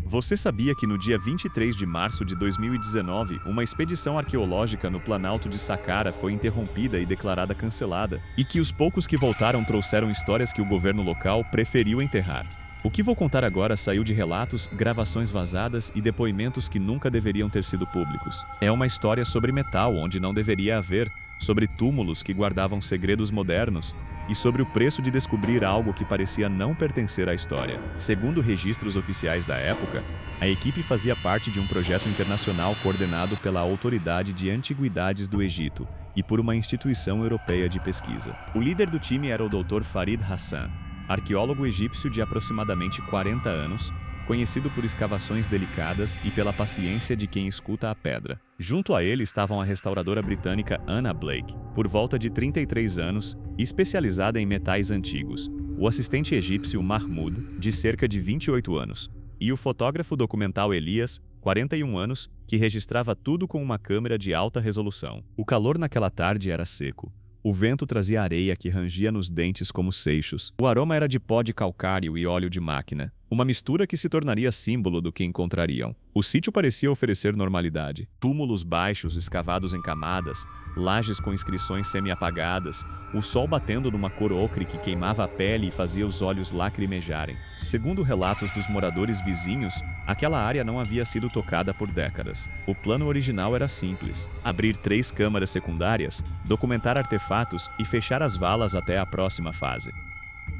Você sabia que no dia 23 de março de 2019, uma expedição arqueológica no Planalto de Saqqara foi interrompida e declarada cancelada, e que os poucos que voltaram trouxeram histórias que o governo local preferiu enterrar? O que vou contar agora saiu de relatos, gravações vazadas e depoimentos que nunca deveriam ter sido públicos. É uma história sobre metal onde não deveria haver, sobre túmulos que guardavam segredos modernos e sobre o preço de descobrir algo que parecia não pertencer à história. Segundo registros oficiais da época, a equipe fazia parte de um projeto internacional coordenado pela Autoridade de Antiguidades do Egito e por uma instituição europeia de pesquisa. O líder do time era o Dr. Farid Hassan, arqueólogo egípcio de aproximadamente 40 anos, conhecido por escavações delicadas e pela paciência de quem escuta a pedra. Junto a ele estavam a restauradora britânica Anna Blake, por volta de 33 anos, especializada em metais antigos, o assistente egípcio Mahmoud, de cerca de 28 anos, e o fotógrafo documental Elias, 41 anos, que registrava tudo com uma câmera de alta resolução. O calor naquela tarde era seco. O vento trazia areia que rangia nos dentes como seixos. O aroma era de pó de calcário e óleo de máquina, uma mistura que se tornaria símbolo do que encontrariam. O sítio parecia oferecer normalidade. Túmulos baixos escavados em camadas, lajes com inscrições semi-apagadas, o sol batendo numa cor ocre que queimava a pele e fazia os olhos lacrimejarem. Segundo relatos dos moradores vizinhos, aquela área não havia sido tocada por décadas. O plano original era simples: abrir 3 câmaras secundárias, documentar artefatos e fechar as valas até a próxima fase.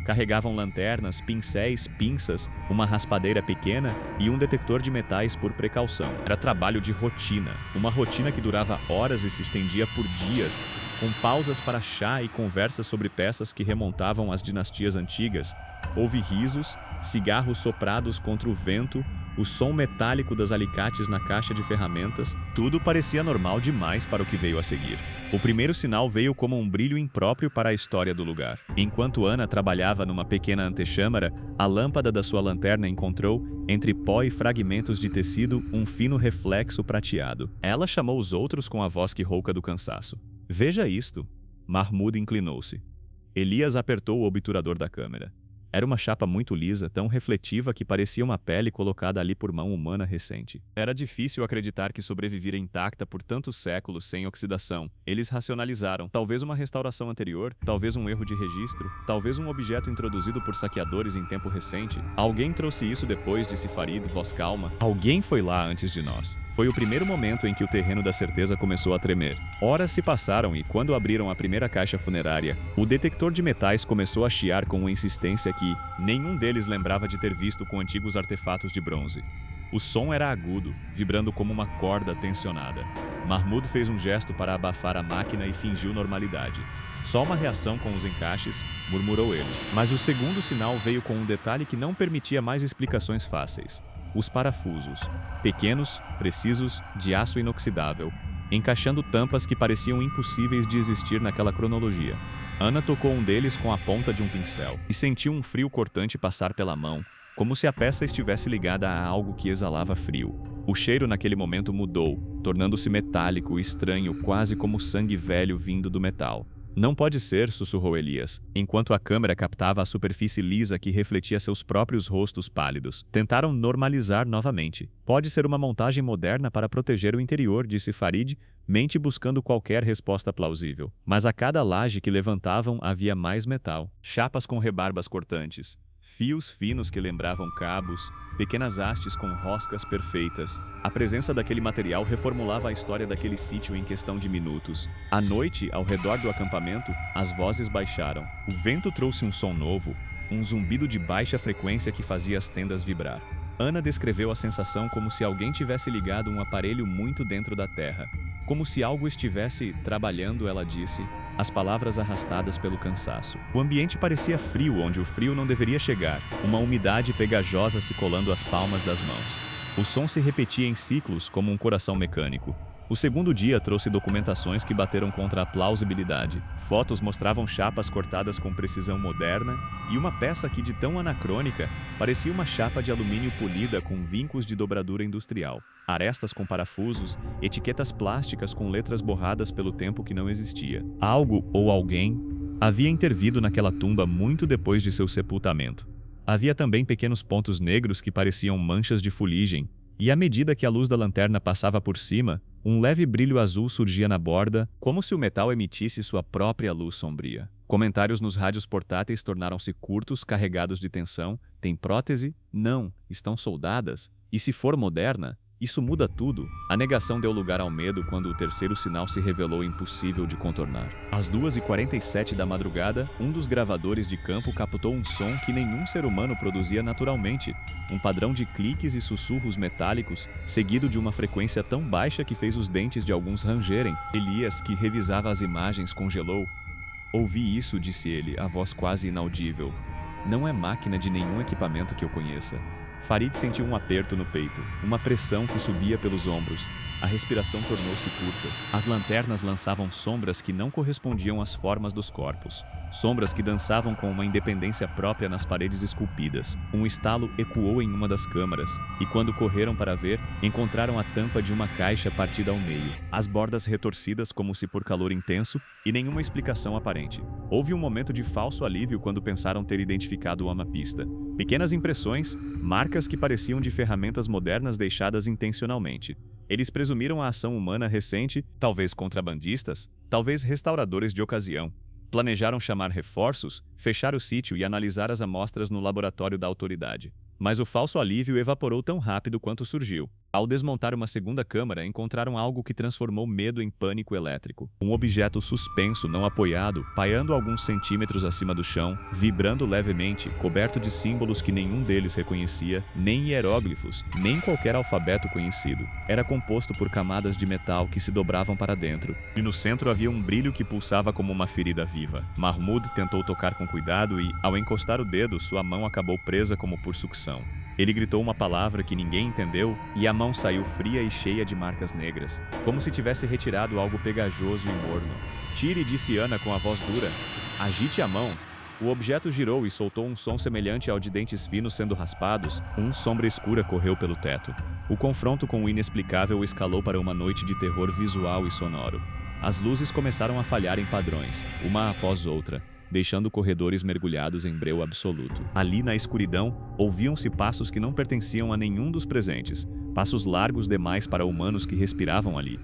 Carregavam lanternas, pincéis, pinças, uma raspadeira pequena e um detector de metais por precaução. Era trabalho de rotina, uma rotina que durava horas e se estendia por dias, com pausas para chá e conversas sobre peças que remontavam às dinastias antigas. Houve risos, cigarros soprados contra o vento, o som metálico das alicates na caixa de ferramentas. Tudo parecia normal demais para o que veio a seguir. O primeiro sinal veio como um brilho impróprio para a história do lugar. Enquanto Ana trabalhava numa pequena antechâmara, a lâmpada da sua lanterna encontrou, entre pó e fragmentos de tecido, um fino reflexo prateado. Ela chamou os outros com a voz que rouca do cansaço. "Veja isto." Mahmoud inclinou-se. Elias apertou o obturador da câmera. Era uma chapa muito lisa, tão refletiva que parecia uma pele colocada ali por mão humana recente. Era difícil acreditar que sobrevivera intacta por tantos séculos sem oxidação. Eles racionalizaram. Talvez uma restauração anterior, talvez um erro de registro, talvez um objeto introduzido por saqueadores em tempo recente. Alguém trouxe isso depois, disse Farid, voz calma. Alguém foi lá antes de nós. Foi o primeiro momento em que o terreno da certeza começou a tremer. Horas se passaram e, quando abriram a primeira caixa funerária, o detector de metais começou a chiar com uma insistência que nenhum deles lembrava de ter visto com antigos artefatos de bronze. O som era agudo, vibrando como uma corda tensionada. Mahmoud fez um gesto para abafar a máquina e fingiu normalidade. "Só uma reação com os encaixes", murmurou ele. Mas o segundo sinal veio com um detalhe que não permitia mais explicações fáceis. Os parafusos, pequenos, precisos, de aço inoxidável, encaixando tampas que pareciam impossíveis de existir naquela cronologia. Ana tocou um deles com a ponta de um pincel e sentiu um frio cortante passar pela mão, como se a peça estivesse ligada a algo que exalava frio. O cheiro naquele momento mudou, tornando-se metálico e estranho, quase como sangue velho vindo do metal. "Não pode ser", sussurrou Elias, enquanto a câmera captava a superfície lisa que refletia seus próprios rostos pálidos. Tentaram normalizar novamente. "Pode ser uma montagem moderna para proteger o interior", disse Farid, mente buscando qualquer resposta plausível. Mas a cada laje que levantavam havia mais metal. Chapas com rebarbas cortantes, fios finos que lembravam cabos, pequenas hastes com roscas perfeitas. A presença daquele material reformulava a história daquele sítio em questão de minutos. À noite, ao redor do acampamento, as vozes baixaram. O vento trouxe um som novo, um zumbido de baixa frequência que fazia as tendas vibrar. Ana descreveu a sensação como se alguém tivesse ligado um aparelho muito dentro da terra. Como se algo estivesse trabalhando, ela disse, as palavras arrastadas pelo cansaço. O ambiente parecia frio onde o frio não deveria chegar, uma umidade pegajosa se colando às palmas das mãos. O som se repetia em ciclos como um coração mecânico. O segundo dia trouxe documentações que bateram contra a plausibilidade. Fotos mostravam chapas cortadas com precisão moderna e uma peça que, de tão anacrônica, parecia uma chapa de alumínio polida com vincos de dobradura industrial. Arestas com parafusos, etiquetas plásticas com letras borradas pelo tempo que não existia. Algo ou alguém havia intervido naquela tumba muito depois de seu sepultamento. Havia também pequenos pontos negros que pareciam manchas de fuligem, e à medida que a luz da lanterna passava por cima, um leve brilho azul surgia na borda, como se o metal emitisse sua própria luz sombria. Comentários nos rádios portáteis tornaram-se curtos, carregados de tensão. Tem prótese? Não. Estão soldadas? E se for moderna? Isso muda tudo. A negação deu lugar ao medo quando o terceiro sinal se revelou impossível de contornar. Às 2h47 da madrugada, um dos gravadores de campo captou um som que nenhum ser humano produzia naturalmente. Um padrão de cliques e sussurros metálicos, seguido de uma frequência tão baixa que fez os dentes de alguns rangerem. Elias, que revisava as imagens, congelou. Ouvi isso, disse ele, a voz quase inaudível. Não é máquina de nenhum equipamento que eu conheça. Farid sentiu um aperto no peito, uma pressão que subia pelos ombros. A respiração tornou-se curta. As lanternas lançavam sombras que não correspondiam às formas dos corpos. Sombras que dançavam com uma independência própria nas paredes esculpidas. Um estalo ecoou em uma das câmaras, e quando correram para ver, encontraram a tampa de uma caixa partida ao meio, as bordas retorcidas como se por calor intenso, e nenhuma explicação aparente. Houve um momento de falso alívio quando pensaram ter identificado o amapista. Pequenas impressões, marcas que pareciam de ferramentas modernas deixadas intencionalmente. Eles presumiram a ação humana recente, talvez contrabandistas, talvez restauradores de ocasião. Planejaram chamar reforços, fechar o sítio e analisar as amostras no laboratório da autoridade. Mas o falso alívio evaporou tão rápido quanto surgiu. Ao desmontar uma segunda câmara, encontraram algo que transformou medo em pânico elétrico. Um objeto suspenso, não apoiado, pairando alguns centímetros acima do chão, vibrando levemente, coberto de símbolos que nenhum deles reconhecia, nem hieróglifos, nem qualquer alfabeto conhecido. Era composto por camadas de metal que se dobravam para dentro, e no centro havia um brilho que pulsava como uma ferida viva. Mahmoud tentou tocar com cuidado e, ao encostar o dedo, sua mão acabou presa como por sucção. Ele gritou uma palavra que ninguém entendeu e a mão saiu fria e cheia de marcas negras, como se tivesse retirado algo pegajoso e morno. Tire, disse Ana com a voz dura. Agite a mão. O objeto girou e soltou um som semelhante ao de dentes finos sendo raspados. Uma sombra escura correu pelo teto. O confronto com o inexplicável escalou para uma noite de terror visual e sonoro. As luzes começaram a falhar em padrões, uma após outra, deixando corredores mergulhados em breu absoluto. Ali na escuridão, ouviam-se passos que não pertenciam a nenhum dos presentes, passos largos demais para humanos que respiravam ali.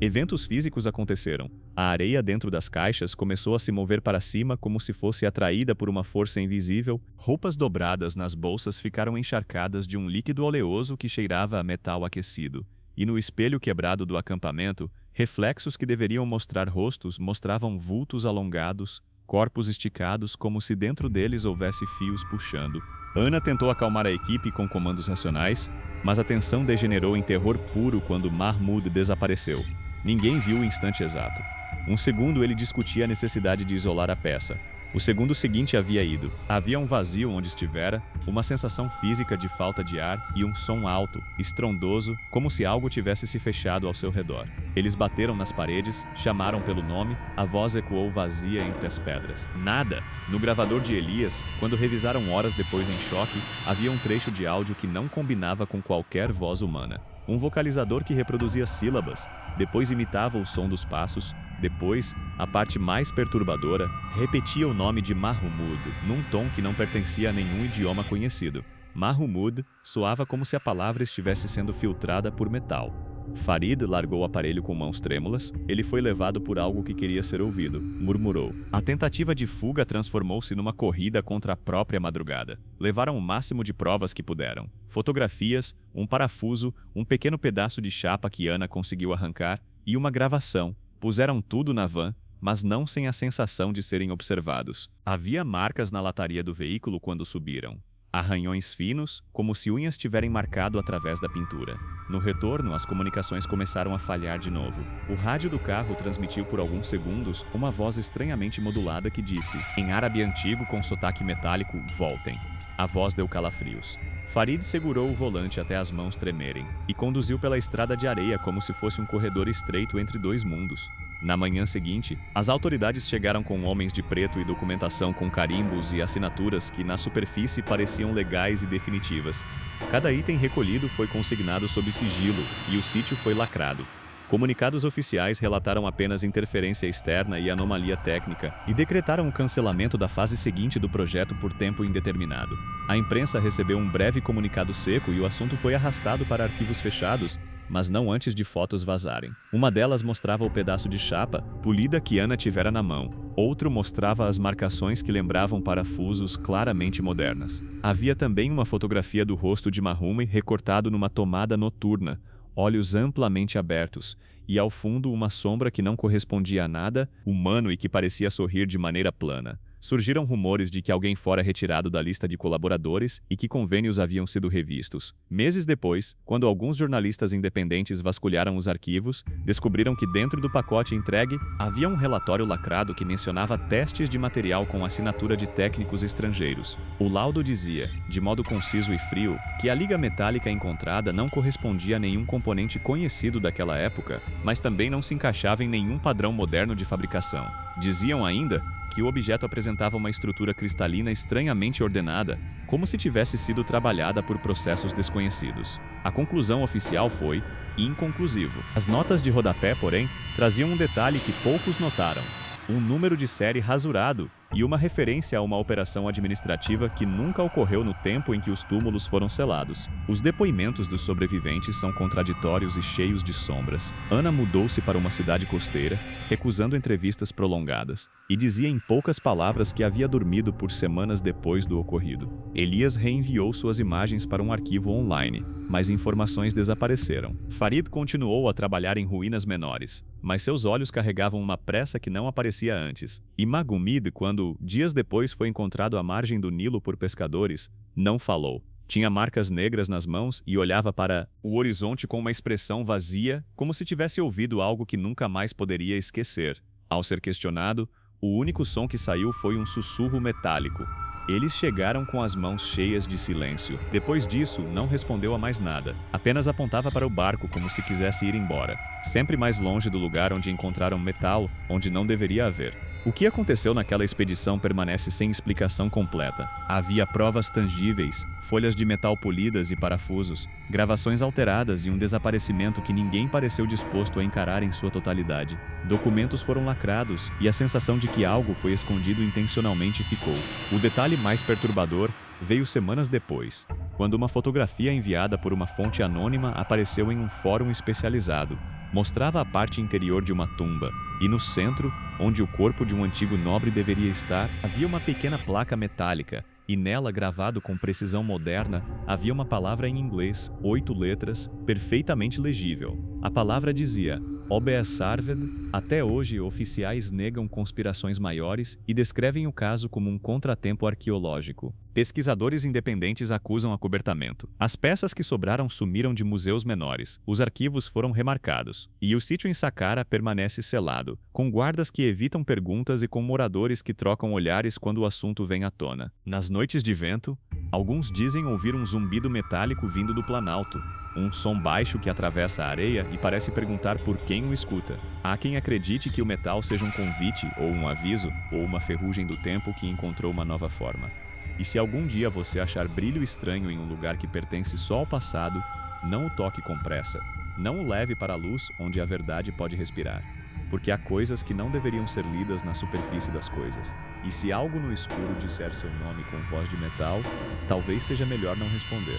Eventos físicos aconteceram. A areia dentro das caixas começou a se mover para cima como se fosse atraída por uma força invisível. Roupas dobradas nas bolsas ficaram encharcadas de um líquido oleoso que cheirava a metal aquecido. E no espelho quebrado do acampamento, reflexos que deveriam mostrar rostos mostravam vultos alongados, corpos esticados como se dentro deles houvesse fios puxando. Ana tentou acalmar a equipe com comandos racionais, mas a tensão degenerou em terror puro quando Mahmoud desapareceu. Ninguém viu o instante exato. Um segundo ele discutia a necessidade de isolar a peça. O segundo seguinte havia ido. Havia um vazio onde estivera, uma sensação física de falta de ar e um som alto, estrondoso, como se algo tivesse se fechado ao seu redor. Eles bateram nas paredes, chamaram pelo nome, a voz ecoou vazia entre as pedras. Nada! No gravador de Elias, quando revisaram horas depois em choque, havia um trecho de áudio que não combinava com qualquer voz humana. Um vocalizador que reproduzia sílabas, depois imitava o som dos passos, depois, a parte mais perturbadora, repetia o nome de Mahmoud, num tom que não pertencia a nenhum idioma conhecido. Mahmoud soava como se a palavra estivesse sendo filtrada por metal. Farid largou o aparelho com mãos trêmulas. Ele foi levado por algo que queria ser ouvido. Murmurou. A tentativa de fuga transformou-se numa corrida contra a própria madrugada. Levaram o máximo de provas que puderam. Fotografias, um parafuso, um pequeno pedaço de chapa que Ana conseguiu arrancar e uma gravação. Puseram tudo na van, mas não sem a sensação de serem observados. Havia marcas na lataria do veículo quando subiram. Arranhões finos, como se unhas tiverem marcado através da pintura. No retorno, as comunicações começaram a falhar de novo. O rádio do carro transmitiu por alguns segundos uma voz estranhamente modulada que disse, em árabe antigo com sotaque metálico, voltem. A voz deu calafrios. Farid segurou o volante até as mãos tremerem e conduziu pela estrada de areia como se fosse um corredor estreito entre dois mundos. Na manhã seguinte, as autoridades chegaram com homens de preto e documentação com carimbos e assinaturas que, na superfície, pareciam legais e definitivas. Cada item recolhido foi consignado sob sigilo e o sítio foi lacrado. Comunicados oficiais relataram apenas interferência externa e anomalia técnica e decretaram o cancelamento da fase seguinte do projeto por tempo indeterminado. A imprensa recebeu um breve comunicado seco e o assunto foi arrastado para arquivos fechados, mas não antes de fotos vazarem. Uma delas mostrava o pedaço de chapa polida que Anna tivera na mão. Outro mostrava as marcações que lembravam parafusos claramente modernas. Havia também uma fotografia do rosto de Mahumey recortado numa tomada noturna, olhos amplamente abertos, e ao fundo uma sombra que não correspondia a nada humano e que parecia sorrir de maneira plana. Surgiram rumores de que alguém fora retirado da lista de colaboradores e que convênios haviam sido revistos. Meses depois, quando alguns jornalistas independentes vasculharam os arquivos, descobriram que dentro do pacote entregue havia um relatório lacrado que mencionava testes de material com assinatura de técnicos estrangeiros. O laudo dizia, de modo conciso e frio, que a liga metálica encontrada não correspondia a nenhum componente conhecido daquela época, mas também não se encaixava em nenhum padrão moderno de fabricação. Diziam ainda que o objeto apresentava uma estrutura cristalina estranhamente ordenada, como se tivesse sido trabalhada por processos desconhecidos. A conclusão oficial foi inconclusivo. As notas de rodapé, porém, traziam um detalhe que poucos notaram: um número de série rasurado e uma referência a uma operação administrativa que nunca ocorreu no tempo em que os túmulos foram selados. Os depoimentos dos sobreviventes são contraditórios e cheios de sombras. Anna mudou-se para uma cidade costeira, recusando entrevistas prolongadas, e dizia em poucas palavras que havia dormido por semanas depois do ocorrido. Elias reenviou suas imagens para um arquivo online, mas informações desapareceram. Farid continuou a trabalhar em ruínas menores, mas seus olhos carregavam uma pressa que não aparecia antes. E Magomid, quando, dias depois, foi encontrado à margem do Nilo por pescadores, não falou. Tinha marcas negras nas mãos e olhava para o horizonte com uma expressão vazia, como se tivesse ouvido algo que nunca mais poderia esquecer. Ao ser questionado, o único som que saiu foi um sussurro metálico. Eles chegaram com as mãos cheias de silêncio. Depois disso, não respondeu a mais nada. Apenas apontava para o barco como se quisesse ir embora, sempre mais longe do lugar onde encontraram metal, onde não deveria haver. O que aconteceu naquela expedição permanece sem explicação completa. Havia provas tangíveis, folhas de metal polidas e parafusos, gravações alteradas e um desaparecimento que ninguém pareceu disposto a encarar em sua totalidade. Documentos foram lacrados e a sensação de que algo foi escondido intencionalmente ficou. O detalhe mais perturbador veio semanas depois, quando uma fotografia enviada por uma fonte anônima apareceu em um fórum especializado. Mostrava a parte interior de uma tumba, e no centro, onde o corpo de um antigo nobre deveria estar, havia uma pequena placa metálica, e nela, gravado com precisão moderna, havia uma palavra em inglês, 8 letras, perfeitamente legível. A palavra dizia: Obeas Sarved. Até hoje, oficiais negam conspirações maiores e descrevem o caso como um contratempo arqueológico. Pesquisadores independentes acusam acobertamento. As peças que sobraram sumiram de museus menores, os arquivos foram remarcados, e o sítio em Saqqara permanece selado, com guardas que evitam perguntas e com moradores que trocam olhares quando o assunto vem à tona. Nas noites de vento, alguns dizem ouvir um zumbido metálico vindo do planalto, um som baixo que atravessa a areia e parece perguntar por quem o escuta. Há quem acredite que o metal seja um convite, ou um aviso, ou uma ferrugem do tempo que encontrou uma nova forma. E se algum dia você achar brilho estranho em um lugar que pertence só ao passado, não o toque com pressa. Não o leve para a luz onde a verdade pode respirar. Porque há coisas que não deveriam ser lidas na superfície das coisas. E se algo no escuro disser seu nome com voz de metal, talvez seja melhor não responder.